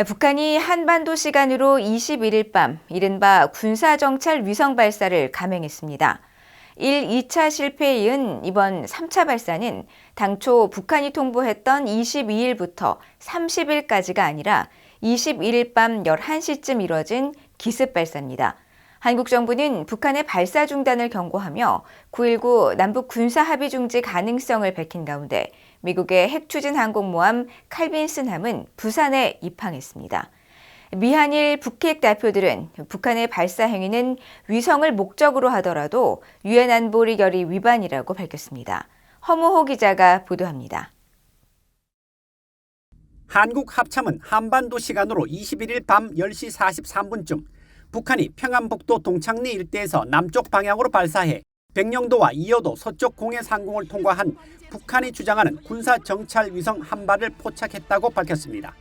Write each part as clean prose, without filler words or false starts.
북한이 한반도 시간으로 21일 밤 이른바 군사정찰 위성 발사를 감행했습니다. 1, 2차 실패에 이은 이번 3차 발사는 당초 북한이 통보했던 22일부터 30일까지가 아니라 21일 밤 11시쯤 이뤄진 기습 발사입니다. 한국 정부는 북한의 발사 중단을 경고하며 9.19 남북 군사 합의 중지 가능성을 밝힌 가운데 미국의 핵추진 항공모함 칼빈슨함은 부산에 입항했습니다. 미한일 북핵 대표들은 북한의 발사 행위는 위성을 목적으로 하더라도 유엔 안보리 결의 위반이라고 밝혔습니다. 허무호 기자가 보도합니다. 한국 합참은 한반도 시간으로 21일 밤 10시 43분쯤 북한이 평안북도 동창리 일대에서 남쪽 방향으로 발사해 백령도와 이어도 서쪽 공해 상공을 통과한 북한이 주장하는 군사 정찰 위성 한 발을 포착했다고 밝혔습니다.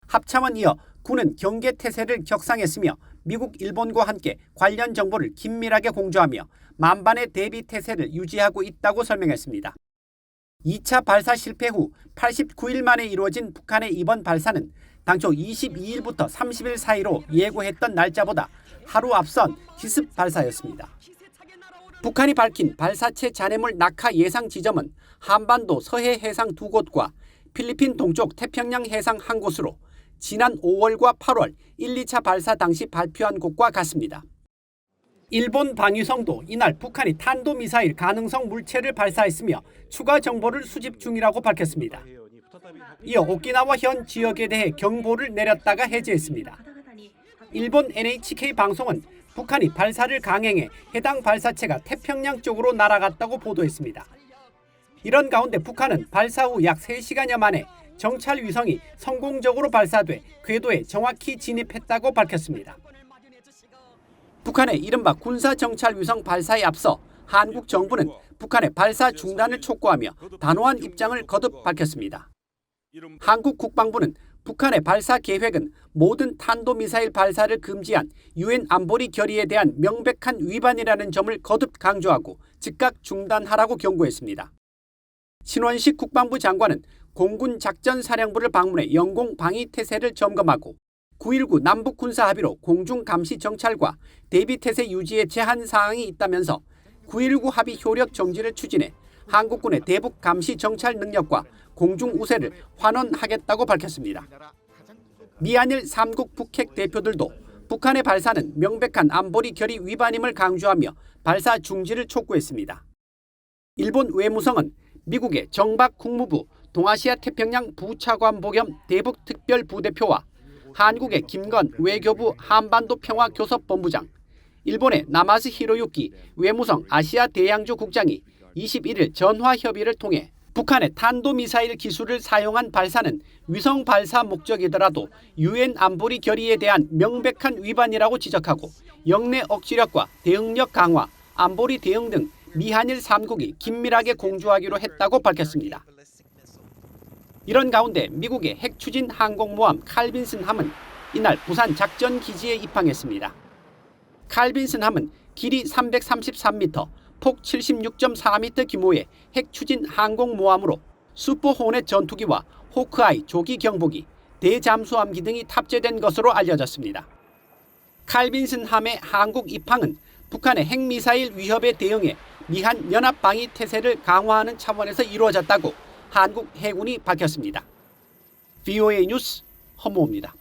합참은 이어 군은 경계 태세를 격상했으며 미국, 일본과 함께 관련 정보를 긴밀하게 공조하며 만반의 대비 태세를 유지하고 있다고 설명했습니다. 2차 발사 실패 후 89일 만에 이루어진 북한의 이번 발사는 당초 22일부터 30일 사이로 예고했던 날짜보다 하루 앞선 기습 발사였습니다. 북한이 밝힌 발사체 잔해물 낙하 예상 지점은 한반도 서해 해상 두 곳과 필리핀 동쪽 태평양 해상 한 곳으로 지난 5월과 8월 1, 2차 발사 당시 발표한 곳과 같습니다. 일본 방위성도 이날 북한이 탄도미사일 가능성 물체를 발사했으며 추가 정보를 수집 중이라고 밝혔습니다. 이어 오키나와 현 지역에 대해 경보를 내렸다가 해제했습니다. 일본 NHK 방송은 북한이 발사를 강행해 해당 발사체가 태평양 쪽으로 날아갔다고 보도했습니다. 이런 가운데 북한은 발사 후 약 3시간여 만에 정찰 위성이 성공적으로 발사돼 궤도에 정확히 진입했다고 밝혔습니다. 북한의 이른바 군사 정찰 위성 발사에 앞서 한국 정부는 북한의 발사 중단을 촉구하며 단호한 입장을 거듭 밝혔습니다. 한국 국방부는 북한의 발사 계획은 모든 탄도미사일 발사를 금지한 유엔 안보리 결의에 대한 명백한 위반이라는 점을 거듭 강조하고 즉각 중단하라고 경고했습니다. 신원식 국방부 장관은 공군 작전사령부를 방문해 영공 방위 태세를 점검하고 9.19 남북 군사 합의로 공중 감시 정찰과 대비 태세 유지에 제한 사항이 있다면서 9.19 합의 효력 정지를 추진해 한국군의 대북 감시 정찰 능력과 공중 우세를 환원하겠다고 밝혔습니다. 미한일 3국 북핵 대표들도 북한의 발사는 명백한 안보리 결의 위반임을 강조하며 발사 중지를 촉구했습니다. 일본 외무성은 미국의 정박 국무부 동아시아 태평양 부차관보 겸 대북 특별부대표와 한국의 김건 외교부 한반도 평화교섭본부장, 일본의 나마스 히로유키 외무성 아시아 대양주 국장이 21일 전화 협의를 통해 북한의 탄도미사일 기술을 사용한 발사는 위성 발사 목적이더라도 유엔 안보리 결의에 대한 명백한 위반이라고 지적하고 영내 억지력과 대응력 강화, 안보리 대응 등 미한일 3국이 긴밀하게 공조하기로 했다고 밝혔습니다. 이런 가운데 미국의 핵추진 항공모함 칼빈슨함은 이날 부산 작전기지에 입항했습니다. 칼빈슨함은 길이 333m, 폭 76.4m 규모의 핵추진 항공모함으로 슈퍼호넷 전투기와 호크아이 조기 경보기, 대잠수함기 등이 탑재된 것으로 알려졌습니다. 칼빈슨함의 한국 입항은 북한의 핵미사일 위협에 대응해 미한 연합방위 태세를 강화하는 차원에서 이루어졌다고 한국 해군이 밝혔습니다. VOA 뉴스 허무호입니다.